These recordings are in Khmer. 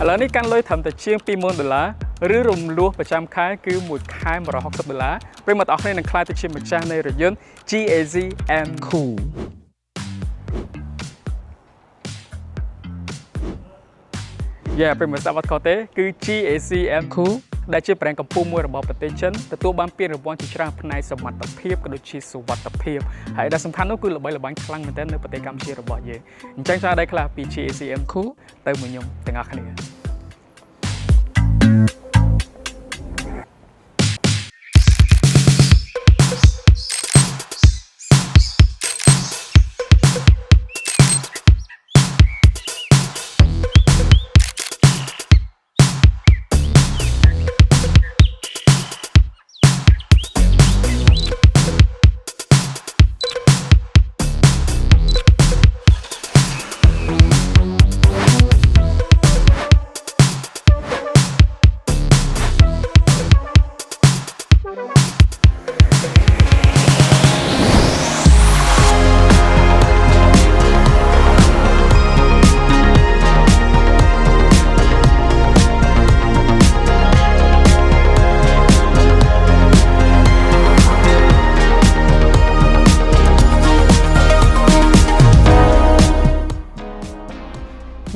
ឥឡូវនេះកាន់លុយត្រឹមតែជាង$20,000 ឬរំលោះប្រចាំខែគឺមួយខែ$160ប្រិមត្តអស់គ្នានឹងក្លាយទៅជាម្ចាស់នៃរថយន្ត GAZ M2 ប្រិមត្តស្ដាប់អត់ខុសទេគឺ GAZ M2 ដែលជាប្រេងកម្ពុជាមួយរបស់ប្រទេសចិនទទួលបានពានរង្វាន់ជាច្រើនផ្នែកសមត្ថភាពក៏ដូចជាសុវត្ថិភាពហើយដែលសំខាន់នោះគឺល្បីល្បាញខ្លាំងមែនទែននៅប្រទេសកម្ពុជារបស់យើងអញ្ចឹងចង់ដឹងខ្លះពី GAZ M2 ទៅមួយខ្ញុំទាំងអស់គ្នា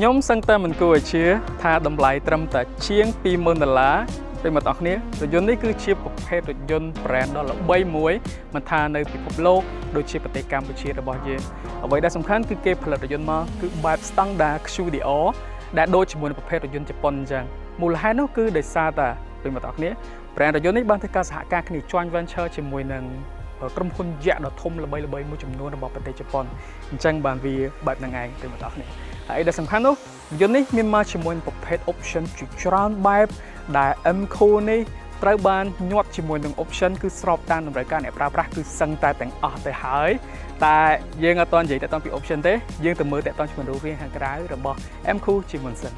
ខ្ញុំសឹងតែមិនគួរឲ្យជឿថាតម្លៃត្រឹមតែជាង$20,000ប្រិមត្តអស់គ្នារថយន្តនេះគឺជាប្រភេទរថយន្ត brand ដ៏ល្បីមួយមិនថានៅពិភពលោកដូចជាប្រទេសកម្ពុជារបស់យើងអ្វីដែលសំខាន់គឺគេផលិតរថយន្តមកគឺបែប standard QDR ដែលដូចជាមួយនឹងប្រភេទរថយន្តជប៉ុនអញ្ចឹងមូលហេតុនោះគឺដោយសារតែប្រិមត្តអស់គ្នា brand រថយន្តនេះបានធ្វើការសហការគ្នា joint venture ជាមួយនឹងក្រុមហ៊ុនយក្សដ៏ធំល្បីៗមួយចំនួនរបស់ប្រទេសជប៉ុនអញ្ចឹងបានវាបែបហ្នឹងឯងប្រិមត្តអស់គ្នាហើយដែលសំខាន់នោះយន្តនេះមានមកជាមួយប្រភេទ option ជាច្រើនបែបដែល M-Co នេះត្រូវបានញាត់ជាមួយនឹង option គឺស្របតាមតម្រូវការអ្នកប្រើប្រាស់គឺសឹងតែទាំងអស់ទៅហើយតែយើងអត់ទាន់និយាយតើពី option ទេយើងទៅមើលតើតើជាមួយរូបរាងខាងក្រៅរបស់ M-Co ជាមុនសិន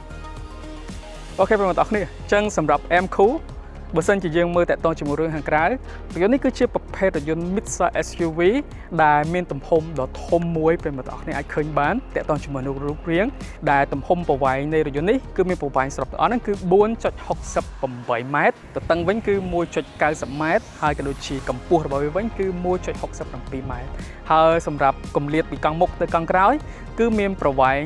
អូខេប្រិយមិត្តអរគុណអញ្ចឹងសម្រាប់ M-Co បើសិនជាយើងមើលតើតើជាមួយរឿងខាងក្រៅរថយន្តនេះគឺជាប្រភេទរថយន្ត mid-size SUV ដែលមានទំហំដ៏ធំមួយប្រិយមិត្តអរគុណអាចឃើញបានតើតើជាមួយនឹងរូបរាងដែលទំហំប្រវែងនៃរថយន្តនេះគឺមានប្រវែងស្របទាំងអស់ហ្នឹងគឺ 4.68 ម៉ែត្រទទឹងវិញគឺ 1.90 ម៉ែត្រហើយក៏ដូចជាកម្ពស់របស់វាវិញគឺ 1.67 ម៉ែត្រហើយសម្រាប់គម្លាតពីកង់មុខទៅកង់ក្រោយគឺមានប្រវែង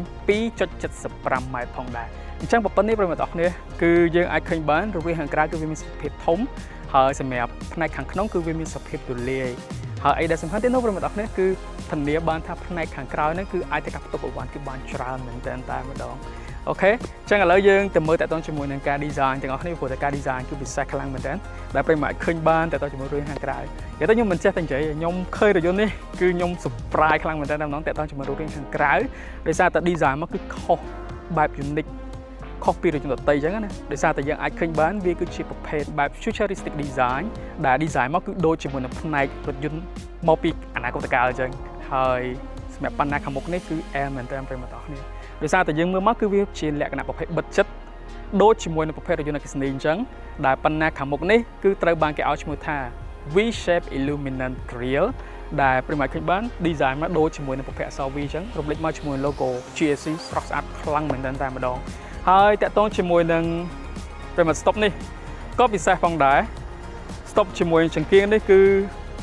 2.75 ម៉ែត្រផងដែរអញ្ចឹងប្រព័ន្ធនេះប្រិយមិត្តអរគុណគឺយើងអាចឃើញបានរូបរាងខាងក្រៅគឺវាមានសភាពធំហើយសម្រាប់ផ្នែកខាងក្នុងគឺវាមានសភាពទូលាយហើយអីដែលសំខាន់ទៀតនោះប្រិយមិត្តអរគុណគឺធានាបានថាផ្នែកខាងក្រៅហ្នឹងគឺអាចទៅកាត់ផ្ទុកអីវ៉ាន់គឺបានច្រើនមែនតើតែម្ដងអូខេអញ្ចឹងឥឡូវយើងទៅមើលតើតើជាមួយនឹងការ design ទាំងអស់គ្នាព្រោះតែការ design គឺពិសេសខ្លាំងមែនតើដែលប្រិយមិត្តអាចឃើញបានតើតើជាមួយរឿងខាងក្រៅនិយាយទៅខ្ញុំមិនចេះតែនិយាយខ្ញុំឃើញរថយន្តនេះគឺខ្ញុំ surprise ខ្លាំងមែនតើម្ដងតើតើជាមួយរឿងខាងក្រៅដោយសារតែ design មកគឺខុសបែប uniqueខុសពីរថយន្តដទៃអញ្ចឹងណាដោយសារតែយើងអាចឃើញបានវាគឺជាប្រភេទបែប futuristic design ដែល design មកគឺដូចជាមួយនឹងផ្នែករថយន្តមកពីអនាគតកាលអញ្ចឹងហើយសម្រាប់បណ្ណាខាងមុខនេះគឺអែមមែនតើប្រិយមិត្តអរគ្នាដោយសារតែយើងមើលមកគឺវាជាលក្ខណៈប្រភេទបិទចិត្តដូចជាមួយនឹងប្រភេទរថយន្តអគ្គិសនីអញ្ចឹងដែលបណ្ណាខាងមុខនេះគឺត្រូវបានគេឲ្យឈ្មោះថា V-shape illuminant grille ដែលប្រិមត្តឃើញបាន design មកដូចជាមួយនឹងប្រភេទអក្សរ V អញ្ចឹងរំលេចមកជាមួយ logo GAC ស្រស់ស្អាតខ្លាំងមែនតើតែម្ដងហើយតាក់ទងជាមួយនឹងប្រិមត្ត stop នេះក៏ពិសេសផងដែរ stop ជាមួយចង្គៀងនេះគឺ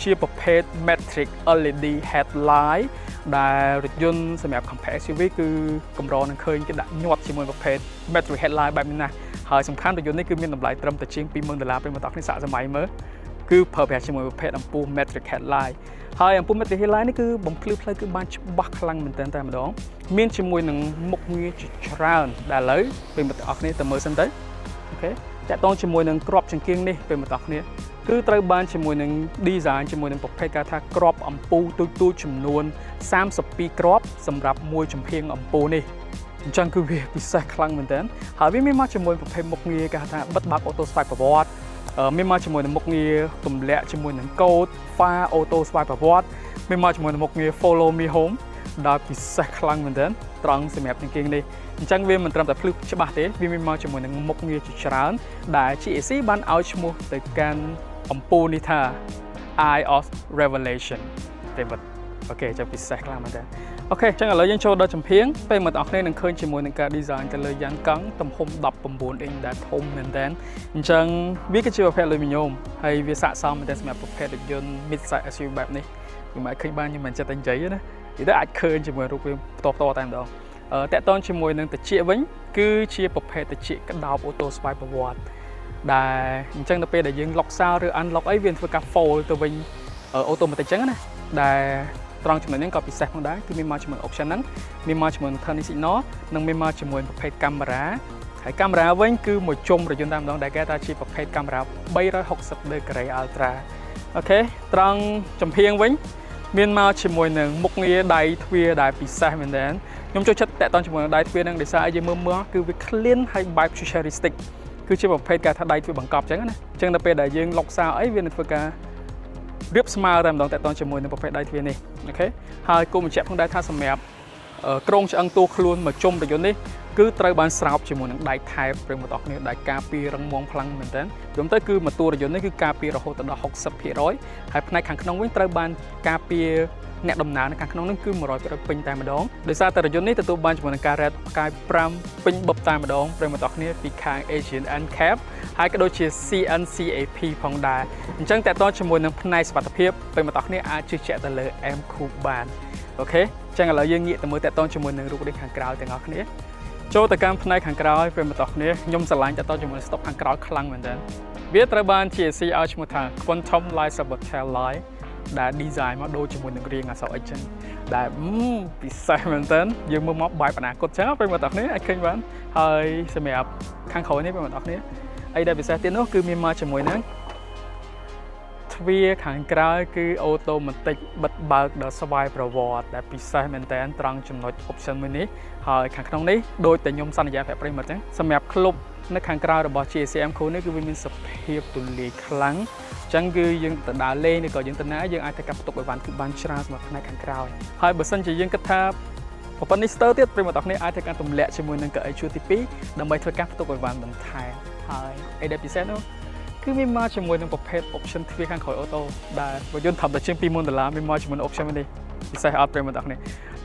ជាប្រភេទ matrix LED headlight ដែលរថយន្តសម្រាប់ compact SUV គឺកម្រនឹងឃើញគេដាក់ញាត់ជាមួយប្រភេទ matrix headlight បែបនេះណាហើយសំខាន់រថយន្តនេះគឺមានតម្លៃត្រឹមតែជាង$20,000ប្រិមត្តអរគ្នាសាកសម័យមើលគឺប្រើប្រាស់ជាមួយប្រភេទអំពូល matrix headlight ហើយអំពូល matrix headlight នេះគឺបំភ្លឺផ្លូវគឺបានច្បាស់ខ្លាំងមែនទែនតែម្ដងមានជាមួយនឹងមុខងារជាច្រើនដែលឥឡូវប្រិមត្តអរគ្នាទៅមើលសិនទៅអូខេតាក់ទងជាមួយនឹងក្របចង្គៀងនេះប្រិមត្តអរគ្នាគឺត្រូវបានជាមួយនឹង design ជាមួយនឹងប្រភេទគេថាក្របអំពូលទូចចំនួន32គ្រាប់សម្រាប់មួយចំហៀងអំពូលនេះអញ្ចឹងគឺវាពិសេសខ្លាំងមែនទែនហើយវាមានមកជាមួយប្រភេទមុខងារគេថាបិទបើកអូតូស្វ័យប្រវត្តិមានមកជាមួយនឹងមុខងារទម្លាក់ជាមួយនឹងកូដ Far Auto ស្វ័យប្រវត្តិមានមកជាមួយនឹងមុខងារ Follow Me Home ដែលពិសេសខ្លាំងមែនទែនត្រង់សម្រាប់ចង្គៀងនេះអញ្ចឹងវាមិនត្រឹមតែភ្លឺច្បាស់ទេវាមានមកជាមួយនឹងមុខងារជាច្រើនដែល GAC បានឲ្យឈ្មោះទៅកាន់អំពូលនេះថា Eye of Revelation ទេបាទ អូខេចាំពិសេសខ្លាំងមែនតើអូខេចឹងឥឡូវយើងចូលដល់ចម្រៀងពេលមកដល់គ្នានឹងឃើញជាមួយនឹងការ design ទៅលើយ៉ានកង់ទំហំ 19 inch ដែលធំមែនតើអញ្ចឹងវាគឺជាប្រភេទ Aluminium ហើយវាស័ក្តិសមមែនតើសម្រាប់ប្រភេទរថយន្ត mid size SUV បែបនេះខ្ញុំអាចឃើញបានខ្ញុំមិនចិត្តតែនិយាយណានិយាយទៅអាចឃើញជាមួយរូបវាផ្ទាល់តែម្ដងតាក់ទងជាមួយនឹងតិចវិញគឺជាប្រភេទតិចក្តោបអូតូស្វ័យប្រវត្តិដែលអញ្ចឹងទៅពេលដែលយើង lock sound ឬ unlock អីវាធ្វើការ fold ទៅវិញautomatic អញ្ចឹងណាដែលត្រង់ចំណុចហ្នឹងក៏ពិសេសផងដែរគឺមានមកជាមួយ option ហ្នឹងមានមកជាមួយ turning signal និងមានមកជាមួយប្រភេទកាមេរ៉ាហើយកាមេរ៉ាវិញគឺមួយជុំរយន្តតែម្ដងដែលគេថាជាប្រភេទកាមេរ៉ា360 degree ultra អូខេត្រង់ចម្រៀងវិញមានមកជាមួយនឹងមុខងារដៃទ្វារដែលពិសេសមែនទែនខ្ញុំចូលចិត្តតាក់ទងជាមួយនឹងដៃទ្វារហ្នឹងដោយសារយើងមើលគឺវា clean ហើយបែប futuristic គឺជាប្រភេទការថាដៃទ្វារបង្កប់អញ្ចឹងណាអញ្ចឹងដល់ពេលដែលយើងលុកសៅអីវានឹងធ្វើការរៀបស្មើតែម្ដងតាក់ទងជាមួយនឹងប្រភេទដៃទ្វារនេះអូខេហើយគោលបញ្ជាក់ផងដែរថាសម្រាប់ក្រងឆ្អឹងតួខ្លួនមកជុំរយន្តនេះគឺត្រូវបានស្រោបជាមួយនឹងដែកថែបប្រិមត្តអស់គ្នាដែកការពាររឹងមាំខ្លាំងមែនទែនព្រមទៅគឺមកតួរយន្តនេះគឺការពាររហូតដល់ 60% ហើយផ្នែកខាងក្នុងវិញត្រូវបានការពារអ្នកដំណើរនៅខាងក្នុងនឹងគឺ 100% ពេញតែម្ដងដោយសារតែរយន្តនេះទទួលបានជាមួយនឹងការរ៉េតផ្កាយ5ពេញបបតែម្ដងប្រិមត្តអស់គ្នាពីខាង Asian NCAP ហើយក៏ដូចជា CNCAP ផងដែរអញ្ចឹងតើតើជាមួយនឹងផ្នែកសុវត្ថិភាពប្រិមត្តអស់គ្នាអាចជឿជាក់ទៅលើ M Coupe បានអូខេអញ្ចឹងឥឡូវយើងងាកទៅមើលតើតើជាមួយនឹងរូបរាងខាងក្រៅទាំងអស់គ្នាចូលទៅកាន់ផ្នែកខាងក្រោយប្រិមត្តអស់គ្នាខ្ញុំស្រឡាញ់តើតើជាមួយ stop ខាងក្រោយខ្លាំងមែនទែនវាត្រូវបាន GAC ឲ្យឈ្មោះថា Quantum Light Sabotage Light ដែល design មកដូចជាមួយនឹងរាងអក្សរ X ចឹងដែលពិសេសមែនទែនយើងមើលមកបែបអនាគតចឹងប្រិមត្តអស់គ្នាអាចឃើញបានហើយសម្រាប់ខាងក្រោយនេះប្រិមត្តអស់គ្នាអីដែលពិសេសទៀតនោះគឺមានមកជាមួយនឹងទ្វារខាងក្រៅគឺអូតូម៉ាទិកបិទបើកដល់ស្វ័យប្រវត្តិដែលពិសេសមែនទែនត្រង់ចំណុច option មួយនេះហើយខាងក្នុងនេះដូចតែខ្ញុំសន្យាប្រាប់ប្រិមត្តចឹងសម្រាប់ក្លុបនៅខាងក្រៅរបស់ GCM Cool នេះគឺវាមានសភាពទូលាយខ្លាំងអញ្ចឹងគឺយើងទៅដើរលេងឬក៏យើងទៅណាយើងអាចទៅកាប់ផ្ទុកអីវ៉ាន់គឺបានច្រើនសម្រាប់ផ្នែកខាងក្រៅហើយបើសិនជាយើងគិតថាប្រព័ន្ធនេះស្ទើរទៀតប្រិមត្តអរគ្នាអាចធ្វើការទម្លាក់ជាមួយនឹងកៅអីជួរទី2ដើម្បីធ្វើការផ្ទុកអីវ៉ាន់បន្ថែមហើយអីដែលពិសេសនោះគឺមានមកជាមួយនឹងប្រភេទ option ទ្វារខាងក្រោយអូតូដែលបើយន្តធំតែជាង$20,000មានមកជាមួយនឹង option នេះពិសេសអត់ប្រិមត្តអរគ្នា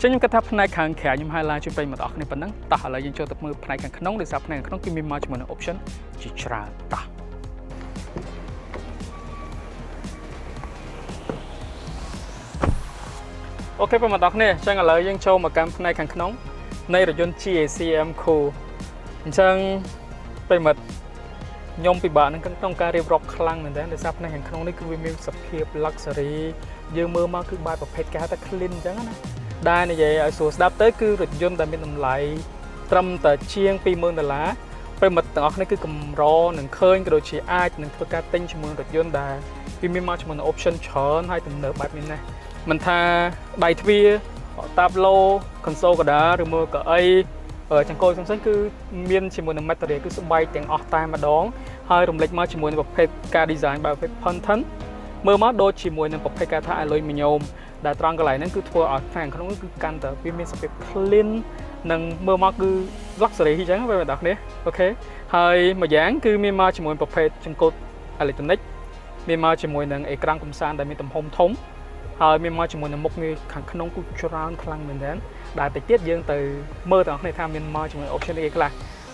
ចឹងខ្ញុំគិតថាផ្នែកខាងក្រៅខ្ញុំ highlight ជួយប្រិមត្តអរគ្នាប៉ុណ្ណឹងតោះឥឡូវយើងចូលទៅមើលផ្នែកខាងក្នុងដោយសារផ្នែកខាងក្នុងគឺមានមកជាមួយនឹង option ជាច្រើនតោះអូខេប្រិមត្តអរគ្នាចឹងឥឡូវយើងចូលមកកាន់ផ្នែកខាងក្នុងនៃរថយន្ត GAC M Cool អញ្ចឹងប្រិមត្តខ្ញុំពិបាកនឹងក្នុងការរៀបរាប់ខ្លាំងមែនទែនដោយសារផ្នែកខាងក្នុងនេះគឺវាមានសភាព luxury យើងមើលមកគឺបែបប្រភេទគេហៅថា clean អញ្ចឹងណាដែលនិយាយឲ្យស្រួលស្ដាប់ទៅគឺរថយន្តដែលមានតម្លៃត្រឹមតែជាង$20,000ប្រិមត្តទាំងអស់គ្នាគឺកម្រនឹងឃើញក៏ដូចជាអាចនឹងធ្វើការទិញជាមួយរថយន្តដែលវាមានមកជាមួយនឹង option ច្រើនហើយទំនើបបែបនេះណាមិនថាដៃទ្វារតាប់ឡូ console កដាឬមើលកៅអីចង្កូតផ្សេងៗគឺមានជាមួយនឹង material គឺស្បែកទាំងអស់តែម្ដងហើយរំលេចមកជាមួយនឹងប្រភេទការ design បែបប្រភេទ Ponton មើលមកដូចជាមួយនឹងប្រភេទការថា Aluminium ដែលត្រង់កន្លែងហ្នឹងគឺធ្វើឲ្យខាងក្នុងគឺកាន់តែវាមានសភាព clean និងមើលមកគឺ luxury អញ្ចឹងបងប្អូនគ្នាអូខេហើយមួយយ៉ាងគឺមានមកជាមួយប្រភេទចង្កូត electronic មានមកជាមួយនឹងអេក្រង់កំសាន្តដែលមានទំហំធំហើយមានមកជាមួយនឹងមុខងារខាងក្នុងគឺច្រើនខ្លាំងមែនទែនដែលតិចទៀតយើងទៅមើលទាំងអស់គ្នាថាមានមកជាមួយ option អីខ្លះ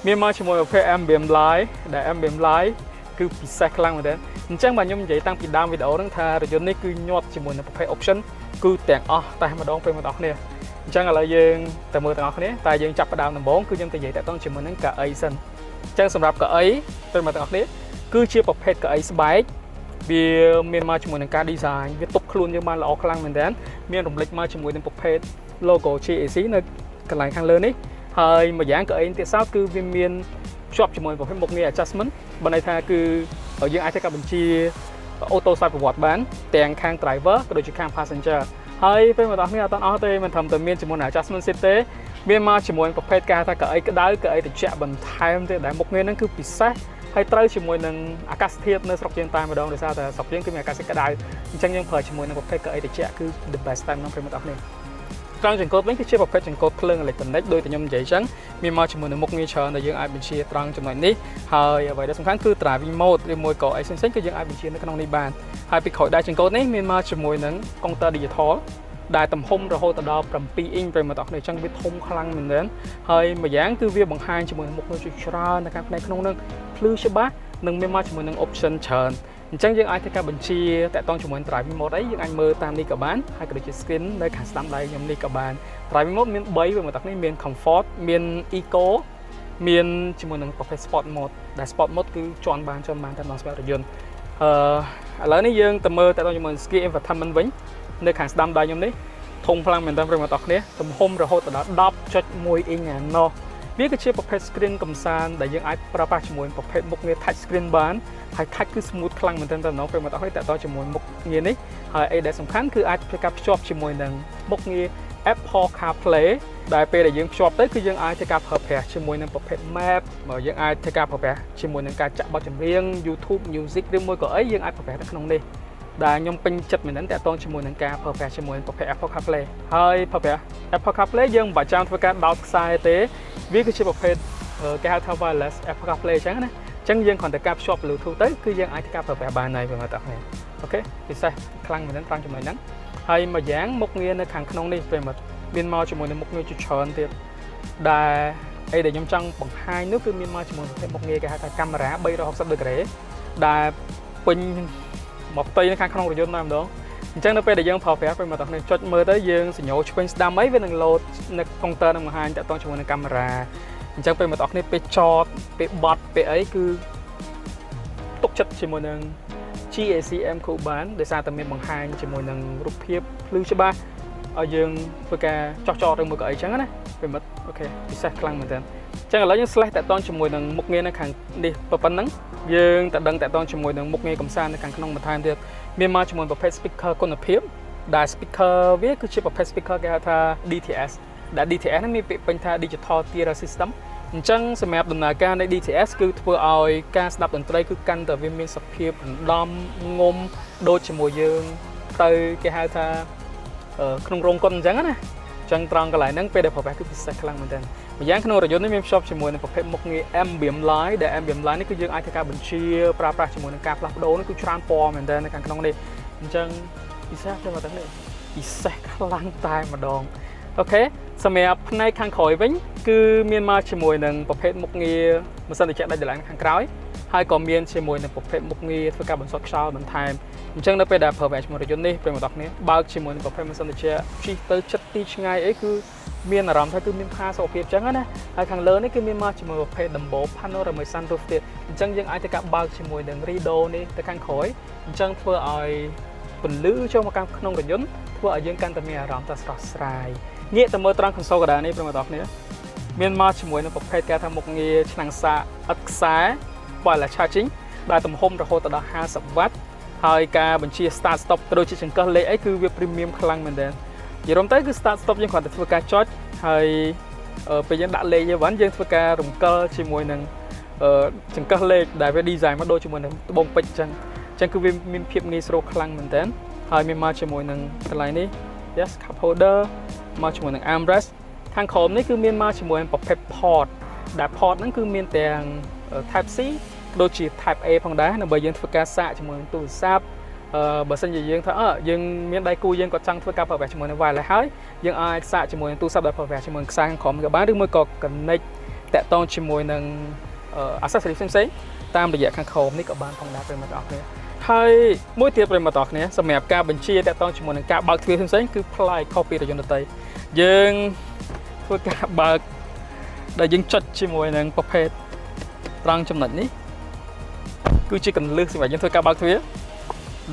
មានមកជាមួយប្រភេទ ambient light ដែល ambient light គឺពិសេសខ្លាំងមែនទែនអញ្ចឹងបាទខ្ញុំនិយាយតាំងពីដើមវីដេអូហ្នឹងថារថយន្តនេះគឺញាត់ជាមួយនឹងប្រភេទ option គឺទាំងអស់តែម្ដងពេលបងប្អូនគ្នាអញ្ចឹងឥឡូវយើងទៅមើលទាំងអស់គ្នាតែយើងចាប់ផ្ដើមដំបូងគឺខ្ញុំទៅនិយាយតាក់ទងជាមួយនឹងកៅអីសិនអញ្ចឹងសម្រាប់កៅអីពេលបងប្អូនគ្នាគឺជាប្រភេទកៅអីស្បែកវាមានមកជាមួយនឹងការ design វាទប់ខ្លួនយើងបានល្អខ្លាំងមែនទែនមានរំលេចមកជាមួយនឹងប្រភេទ logo GAC នៅកន្លែងខាងលើនេះហើយមួយយ៉ាងកៅអីទៀតសោតគឺវាមានភ្ជាប់ជាមួយប្រភេទមុខងារ adjustment បើន័យថាគឺយើងអាចធ្វើការបញ្ជា auto side ប្រវត្តិបានទាំងខាង driver ក៏ដូចជាខាង passenger ហើយពេលមកដល់នេះអត់អស់ទេមិនត្រឹមតែមានជាមួយនឹង adjustment seat ទេមានមកជាមួយប្រភេទការថាកៅអីក្តៅកៅអីត្រជាក់បន្ថែមទេដែលមុខងារហ្នឹងគឺពិសេសហើយត្រូវជាមួយនឹងអាកាសធាតុនៅស្រុកយើងតែម្ដងដោយសារតែស្រុកយើងគឺមានអាកាសធាតុក្តៅអញ្ចឹងយើងប្រើជាមួយនឹងប្រភេទកៅអីត្រជាក់គឺ the best តែម្ដងពេលមកដល់នេះត្រង់ចង្កូតវិញគឺជាប្រភេទចង្កូតភ្លើងអេឡិចត្រូនិកដោយតែខ្ញុំនិយាយអញ្ចឹងមានមកជាមួយនឹងមុខងារច្រើនដែលយើងអាចបញ្ជាត្រង់ចំណុចនេះហើយអ្វីដែលសំខាន់គឺ driving mode ឬមួយក៏អីផ្សេងៗគឺយើងអាចបញ្ជានៅក្នុងនេះបានហើយពីក្រោយដៃចង្កូតនេះមានមកជាមួយនឹង counter digital ដែលទំហំរហូតដល់7 inch ប្រិមត្តអរគ្នាអញ្ចឹងវាធំខ្លាំងមែនទែនហើយមួយយ៉ាងគឺវាបង្ហាញជាមួយមុខងារច្រើននៅខាងផ្នែកក្នុងនឹងភ្លឺច្បាស់និងមានមកជាមួយនឹង option ច្រើនអញ្ចឹងយើងអាចធ្វើការបញ្ជាតាក់ទងជាមួយ driving mode អីយើងអាចមើលតាមនេះក៏បានហើយក៏ដូចជា screen នៅខាងស្ដាំដៃខ្ញុំនេះក៏បាន driving mode មាន3ប្រិមត្តអរគ្នាមាន comfort មាន eco មានជាមួយនឹងប្រភេទ sport mode ដែល sport mode គឺជាន់បានតាមស្មារតីយន្តឥឡូវនេះយើងទៅមើលតាក់ទងជាមួយ ski infotainment វិញនៅខាងស្ដាំដៃខ្ញុំនេះធំខ្លាំងមែនតើប្រិមត្តអរគ្នាទំហំរហូតដល់ 10.1 inch អាណោះវាគឺជាប្រភេទ screen កំសាន្តដែលយើងអាចប្រើប្រាស់ជាមួយប្រភេទមុខងារ touch screen បានហើយ touch គឺ smooth ខ្លាំងមែនទែនដល់ប្រិមត្តអរគ្នាតាក់ទងជាមួយមុខងារនេះហើយអីដែលសំខាន់គឺអាចធ្វើការភ្ជាប់ជាមួយនឹងមុខងារ Apple CarPlay ដែលពេលដែលយើងភ្ជាប់ទៅគឺយើងអាចធ្វើការប្រើប្រាស់ជាមួយនឹងប្រភេទ map បើយើងអាចធ្វើការប្រើប្រាស់ជាមួយនឹងការចាក់បទចម្រៀង YouTube Music ឬមួយក៏អីយើងអាចប្រើប្រាស់នៅក្នុងនេះដែលខ្ញុំពេញចិត្តមែនទែនតាក់ទងជាមួយនឹងការប្រើប្រាស់ជាមួយប្រភេទ Apple CarPlay ហើយប្រើប្រាស់ Apple CarPlay យើងមិនបាច់ចាំធ្វើការដោតខ្សែទេវាគឺជាប្រភេទគេហៅថា wireless Apple CarPlay អញ្ចឹងណាអញ្ចឹងយើងគ្រាន់តែការភ្ជាប់ Bluetooth ទៅគឺយើងអាចធ្វើការប្រើប្រាស់បានហើយប្រិមត្តអរគ្នាអូខេពិសេសខ្លាំងមែនទែនត្រង់ចំណុចហ្នឹងហើយមួយយ៉ាងមុខងារនៅខាងក្នុងនេះប្រិមត្តមានមកជាមួយនឹងមុខងារជាច្រើនទៀតដែលអីដែលខ្ញុំចង់បង្ហាញនោះគឺមានមកជាមួយប្រភេទមុខងារគេហៅថាកាមេរ៉ា360 ដឺក្រេដែលពេញមកផ្ទៃនៅខាងក្នុងរថយន្តតែម្ដងអញ្ចឹងនៅពេលដែលយើងប្រើប្រាស់ប្រិមត្តអរគ្នាចុចមើលទៅយើងសញ្ញោឆ្វេងស្ដាំអីវានឹងលោតនៅកុងទ័រនឹងបង្ហាញតាក់ទងជាមួយនឹងកាមេរ៉ាអញ្ចឹងប្រិមត្តអរគ្នាពេលចតពេលបត់ពេលអីគឺទុកចិត្តជាមួយនឹង GACM គូបានដោយសារតែមានបង្ហាញជាមួយនឹងរូបភាពភ្លឺច្បាស់ឲ្យយើងធ្វើការចោះចតឬមួយក៏អីចឹងណាប្រិមិត្តអូខេពិសេសខ្លាំងមែនតើអញ្ចឹងឥឡូវយើង slash តាក់ទងជាមួយនឹងមុខងារនៅខាងនេះប៉ុណ្ណឹងយើងតដឹងតាក់ទងជាមួយនឹងមុខងារកំសាន្តនៅខាងក្នុងបន្ថែមទៀតមានមកជាមួយប្រភេទ speaker គុណភាពដែល speaker វាគឺជាប្រភេទ speaker គេហៅថា DTS ដែល DTS នេះមានពាក្យពេញថា Digital Stereo System អញ្ចឹងសម្រាប់ដំណើរការនៃ DTS គឺធ្វើឲ្យការស្ដាប់តន្ត្រីគឺកាន់តែវាមានសភាពរណ្ដំងំដូចជាមួយយើងទៅគេហៅថាក្នុងរោងកុនអញ្ចឹងណាអញ្ចឹងត្រង់កន្លែងហ្នឹងពេលដែលប្រើប្រាស់គឺពិសេសខ្លាំងមែនទែនម្យ៉ាងក្នុងរថយន្តនេះមានភ្ជាប់ជាមួយនឹងប្រភេទមុខងារ Ambient Light ដែល Ambient Light នេះគឺយើងអាចធ្វើការបញ្ជាប្រើប្រាស់ជាមួយនឹងការផ្លាស់ប្ដូរនេះគឺច្រើនពណ៌មែនទែននៅខាងក្នុងនេះអញ្ចឹងពិសេសទេមកទាំងនេះពិសេសខ្លាំងតែម្ដងអូខេសម្រាប់ផ្នែកខាងក្រោយវិញគឺមានមកជាមួយនឹងប្រភេទមុខងារម៉ាស៊ីនត្រជាក់ដាច់ដライខាងក្រោយហើយក៏មានជាមួយនឹងប្រភេទមុខងារធ្វើការបន្សុទ្ធខ្យល់បន្ថែមអញ្ចឹងនៅពេលដែលប្រើប្រាស់ជាមួយរថយន្តនេះប្រិយមិត្តគ្នាបើកជាមួយនឹងប្រភេទម៉ាស៊ីនត្រជាក់ជិះទៅចិត្តទីឆ្ងាយអីគឺមានអារម្មណ៍ថាគឺមានផាសុខភាពអញ្ចឹងណាហើយខាងលើនេះគឺមានមកជាមួយប្រភេទដំបូល Panoramic Sunroof ទៀតអញ្ចឹងយើងអាចធ្វើការបើកជាមួយនឹង Rideau នេះទៅខាងក្រោយអញ្ចឹងធ្វើឲ្យពន្លឺចូលមកក្នុងរថយន្តធ្វើឲ្យយើងកាន់តែមានអារម្មណ៍ថាស្រស់ស្រាយងាកទៅមើលត្រង់ console កណ្ដាលនេះប្រិយមិត្តគ្នាមានមកជាមួយនឹងប្រភេទគេថាមុខងារឆ្នាំងសាកឥតខ្សែ wireless charging ដែលទំហំរហូតដល់50 វ៉ាត់ហើយការបញ្ជា start stop ក៏ដូចជាចង្កឹះលេខអីគឺវា premium ខ្លាំងមែនទែននិយាយរំទៅគឺ start stop យើងគ្រាន់តែធ្វើការចុចហើយពេលយើងដាក់លេខយើងធ្វើការរំកិលជាមួយនឹងចង្កឹះលេខដែលវា design មកដូចជាមួយនឹងត្បូងពេជ្រអញ្ចឹងគឺវាមានភាពងាយស្រួលខ្លាំងមែនទែនហើយមានមកជាមួយនឹងកន្លែងនេះ yes cup holder មកជាមួយនឹង armrest ខាងក្រោមនេះគឺមានមកជាមួយប្រភេទ port ដែល port ហ្នឹងគឺមានទាំង type C ដូចជា type A ផងដែរដើម្បីយើងធ្វើការសាកជាមួយនឹងទូរស័ព្ទបើសិនជាយើងថាយើងមានដៃគូយើងក៏ចង់ធ្វើការប្រើប្រាស់ជាមួយនឹង wireless ហើយយើងអាចសាកជាមួយនឹងទូរស័ព្ទដែលប្រើប្រាស់ជាមួយខ្សែខាងក្រោមក៏បានឬមួយក៏ connect តាក់ទងជាមួយនឹង accessory ផ្សេងៗតាមរយៈខាងក្រោមនេះក៏បានផងដែរប្រិយមិត្តអរគ្នាហើយមួយទៀតប្រិយមិត្តអរគ្នាសម្រាប់ការបញ្ជាតាក់ទងជាមួយនឹងការបើកទ្វារផ្សេងៗគឺប្លែកខុសពីរថយន្តដទៃយើងធ្វើការបើកដែលយើងចុចជាមួយនឹងប្រភេទត្រង់ចំណុចនេះគឺជាកន្លឹះសម្រាប់យើងធ្វើការបើកទ្វារ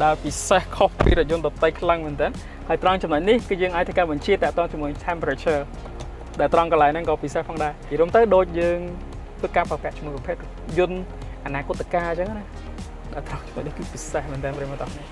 ដែលពិសេសខុសពីរថយន្តដទៃខ្លាំងមែនទែនហើយត្រង់ចំណុចនេះគឺយើងអាចធ្វើការបញ្ជាតាក់ទងជាមួយ temperature ដែលត្រង់កន្លែងហ្នឹងក៏ពិសេសផងដែរនិយាយរួមទៅដូចយើងធ្វើការប្រើប្រាស់ជាមួយប្រភេទយន្តអនាគតកាលអញ្ចឹងណាដល់ត្រង់ចំណុចនេះគឺពិសេសមែនទែនប្រិយមិត្តអរគ្នា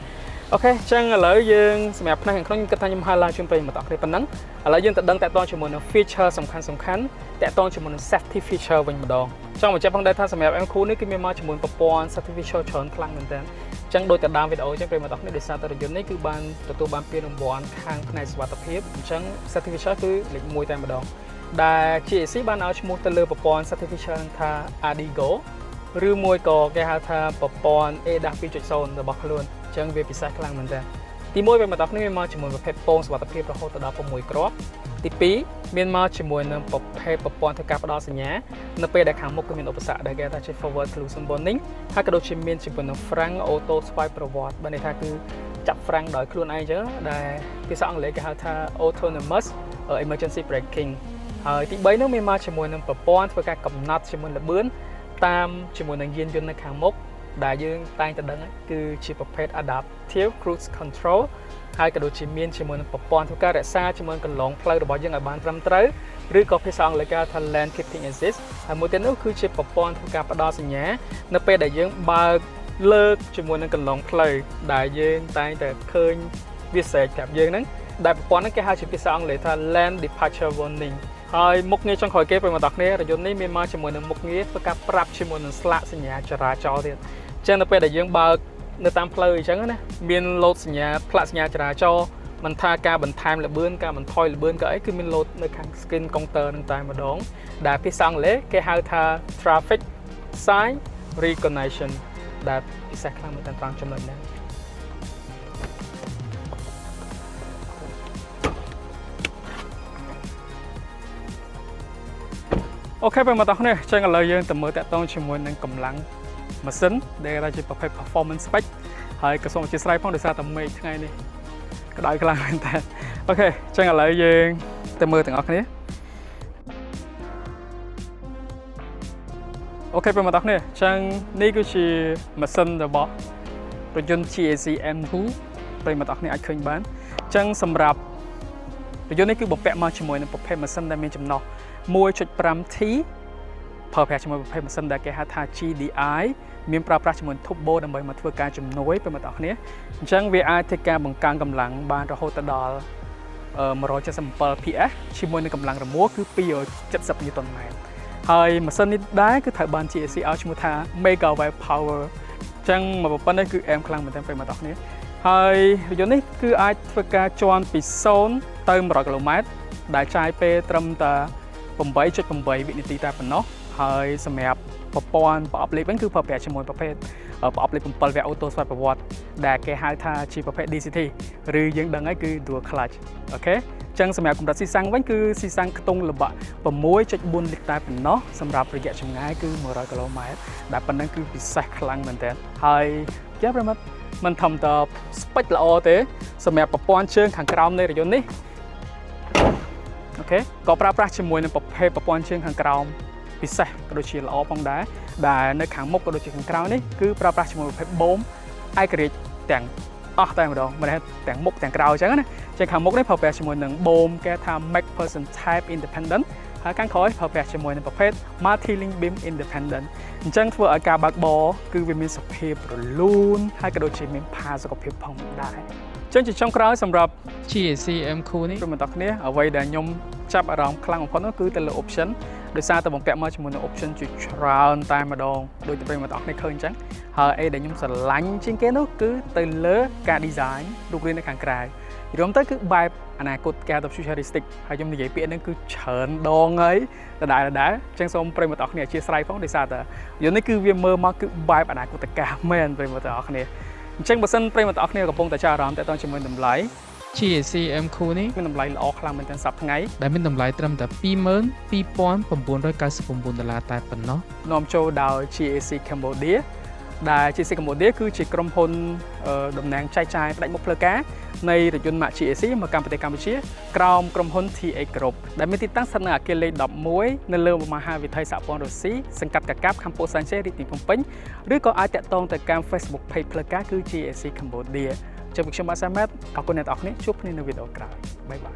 អូខេអញ្ចឹងឥឡូវយើងសម្រាប់ផ្នែកខាងក្នុងខ្ញុំគិតថាខ្ញុំហៅឡើងជូនប្រិយមិត្តអរគ្នាប៉ុណ្ណឹងឥឡូវយើងទៅដឹងតាក់ទងជាមួយនឹង feature សំខាន់តាក់ទងជាមួយនឹង safety feature វិញម្ដងចង់បញ្ជាក់ផងដែរថាសម្រាប់ MQ នេះគឺមានមកជាមួយប្រព័ន្ធ safety feature ច្រើនខ្លាំងមែនទែនអញ្ចឹងដោយតែដើមវីដេអូអញ្ចឹងប្រិយមិត្តអរគ្នាដោយសារតែរថយន្តនេះគឺបានទទួលបានពានរង្វាន់ខាងផ្នែកសុវត្ថិភាពអញ្ចឹង safety feature គឺលេខ1តែម្ដងដែល GAC បានឲ្យឈ្មោះទៅលើប្រព័ន្ធ safety feature ថា ADIGO ឬមួយក៏គេហៅថាប្រព័ន្ធ ADAS 2.0 របស់ខ្លួនអញ្ចឹងវាពិសេសខ្លាំងមែនទែន ទី1ពេលមកដល់នេះមានមកជាមួយប្រភេទពងសុវត្ថិភាពរហូតដល់6គ្រាប់ទី2មានមកជាមួយនឹងប្រភេទប្រព័ន្ធធ្វើការផ្ដល់សញ្ញានៅពេលដែលខាងមុខគឺមានឧបសគ្គដែលគេថាជា forward collision warning ហើយក៏ដូចជាមានជាមួយនឹង Frank auto swipe ប្រវត្តិបានន័យថាគឺចាប់ Frank ដោយខ្លួនឯងអញ្ចឹងដែលភាសាអង់គ្លេសគេហៅថា autonomous emergency braking ហើយទី3នោះមានមកជាមួយនឹងប្រព័ន្ធធ្វើការកំណត់ជាមួយល្បឿនតាមជាមួយនឹងយានយន្តនៅខាងមុខដែលយើងតែងតែដឹងគឺជាប្រភេទ adaptive cruise control ហើយក៏ដូចជាមានជាមួយនឹងប្រព័ន្ធធ្វើការរក្សាជាមួយកន្លងផ្លូវរបស់យើងឲ្យបានត្រឹមត្រូវឬក៏ភាសាអង់គ្លេសគេថា lane keeping assist ហើយមួយទៀតនោះគឺជាប្រព័ន្ធធ្វើការផ្ដល់សញ្ញានៅពេលដែលយើងបើកលើកជាមួយនឹងកន្លងផ្លូវដែលយើងតែងតែឃើញវាស្រែកប្រាប់យើងហ្នឹងដែលប្រព័ន្ធហ្នឹងគេហៅជាភាសាអង់គ្លេសថា lane departure warning ហើយមុខងារចុងក្រោយគេប្រិយមិត្តអ្នកគ្នារថយន្តនេះមានមកជាមួយនឹងមុខងារធ្វើការប្រាប់ជាមួយនឹងស្លាកសញ្ញាចរាចរណ៍ទៀតអញ្ចឹងនៅពេលដែលយើងបើកនៅតាមផ្លូវអញ្ចឹងណាមានលោតសញ្ញាផ្លាកសញ្ញាចរាចរណ៍មិនថាការបន្ថែមល្បឿនការបន្ថយល្បឿនក៏អីគឺមានលោតនៅខាង screen counter នឹងតែម្ដងដែលភាសាអង់គ្លេសគេហៅថា traffic sign recognition ដែលពិសេសខ្លាំងមែនត្រង់ចំណុចហ្នឹងអូខេបងប្អូនទាំងអស់គ្នាចឹងឥឡូវយើងទៅមើលតាក់ទងជាមួយនឹងកម្លាំងម៉ាស៊ីនដែលគេថាជាប្រភេទ performance spec ហើយក៏សូមអធិស្ឋានផងដោយសារតែមេឃថ្ងៃនេះក្តៅខ្លាំងមែនតើអូខេចឹងឥឡូវយើងទៅមើលទាំងអស់គ្នាអូខេបងប្អូនទាំងអស់គ្នាចឹងនេះគឺជាម៉ាស៊ីនរបស់រថយន្ត GAC M2 ប្រិយមិត្តទាំងអស់គ្នាអាចឃើញបានចឹងសម្រាប់រថយន្តនេះគឺបំពាក់មកជាមួយនឹងប្រភេទម៉ាស៊ីនដែលមានចំណុះ 1.5T ប្រើប្រាស់ជាមួយប្រភេទម៉ាស៊ីនដែលគេហៅថា GDI មានប្រើប្រាស់ជាមួយ turbo ដើម្បីមកធ្វើការជំនួយប្រិយមិត្តទាំងអស់គ្នាអញ្ចឹងវាអាចធ្វើការបង្កើនកម្លាំងបានរហូតដល់177 PS ជាមួយនឹងកម្លាំងរមួលគឺ270 Newton meters ហើយម៉ាស៊ីននេះដែរគឺត្រូវបាន GAC ឲ្យឈ្មោះថា Megawatt Power អញ្ចឹងមកប៉ុណ្ណេះគឺអែមខ្លាំងមែនទែនប្រិយមិត្តទាំងអស់គ្នាហើយរថយន្តនេះគឺអាចធ្វើការជាន់ពី0ទៅ100 km ដែលចាយពេលត្រឹមតែ 8.8 វិនាទីតែប៉ុណ្ណោះហើយសម្រាប់ប្រព័ន្ធប្រអប់លេខវិញគឺប្រើប្រាស់ជាមួយប្រភេទប្រអប់លេខ7វគ្គអូតូស្វ័យប្រវត្តិដែលគេហៅថាជាប្រភេទ DCT ឬយើងដឹងហើយគឺ dual clutch អូខេអញ្ចឹងសម្រាប់កម្រិតស៊ីសាំងវិញគឺស៊ីសាំងខ្ទង់ល្បាក់ 6.4 លីត្រតែប៉ុណ្ណោះសម្រាប់រយៈចម្ងាយគឺ100 km ដែលប៉ុណ្ណឹងគឺពិសេសខ្លាំងមែនទែនហើយយ៉ាប្រិមត្តមិនធម្មតាស្ពេចល្អទេសម្រាប់ប្រព័ន្ធជើងខាងក្រោមនៃរថយន្តនេះអូខេក៏ប្រើប្រាស់ជាមួយនឹងប្រភេទប្រព័ន្ធជើងខាងក្រោមពិសេសក៏ដូចជាល្អផងដែរដែលនៅខាងមុខក៏ដូចជាខាងក្រោយនេះគឺប្រើប្រាស់ជាមួយប្រភេទបូមឯករាជ្យទាំងអស់តែម្ដងមិនមែនទាំងមុខទាំងក្រោយអញ្ចឹងណាជាខាងមុខនេះប្រើប្រាស់ជាមួយនឹងបូមគេថា MacPherson Type Independent ហើយខាងក្រោយប្រើប្រាស់ជាមួយនឹងប្រភេទ Multi-link Beam Independent អញ្ចឹងធ្វើឲ្យការបើកបរគឺវាមានសភាពរលូនហើយក៏ដូចជាមានផាសុកភាពផងដែរចឹងជាចុងក្រោយសម្រាប់ GAC M2 នេះព្រមទាំងគ្នាអ្វីដែលខ្ញុំចាប់អារម្មណ៍ខ្លាំងបំផុតនោះគឺទៅលើ option ដោយសារតែបំពាក់មកជាមួយនឹង option ជាច្រើនតែម្ដងដូចតែប្រិយមិត្តអរគ្នាឃើញអញ្ចឹងហើយអីដែលខ្ញុំស្រឡាញ់ជាងគេនោះគឺទៅលើការ design រូបរាងនៅខាងក្រៅរួមទៅគឺបែបអនាគតគេហៅថា futuristic ហើយខ្ញុំនិយាយពាក្យហ្នឹងគឺច្រើនដងហើយដដែលអញ្ចឹងសូមប្រិយមិត្តអរគ្នាអធិស្ឋានផងដោយសារតែយន្តនេះគឺវាមើលមកគឺបែបអនាគតកាលមែនប្រិយមិត្តអរគ្នាអញ្ចឹងបើសិនប្រិយមិត្តអរគ្នាកំពុងតែចាប់អារម្មណ៍តទៅជាមួយតម្លៃ GAC M2 នេះមានតម្លៃល្អខ្លាំងមែនទែនសប្តាហ៍ថ្ងៃដែលមានតម្លៃត្រឹមតែ $22,999 ដុល្លារតែប៉ុណ្ណោះនាំចូលដោយ GAC Cambodia ដែល GAC Cambodia គឺជាក្រុមហ៊ុនតំណាងចែកចាយផ្ដាច់មុខផ្លូវការនៃរថយន្តម៉ាក GAC មកកាន់ប្រទេសកម្ពុជាក្រោមក្រុមហ៊ុន TA Group ដែលមានទីតាំងស្ថិតនៅអគារលេខ11នៅលើមហាវិថីសហព័ន្ធរុស្ស៊ីសង្កាត់កាកាបខណ្ឌពោធិ៍សែនជ័យរាជធានីភ្នំពេញឬក៏អាចតាក់ទងទៅកាន់ Facebook Page ផ្លូវការគឺ GAC Cambodia ជម្រាបខ្ញុំបាទសាម៉ាត់អរគុណអ្នកទាំងអស់គ្នាជួបគ្នានៅវីដេអូក្រោយបាយបាយ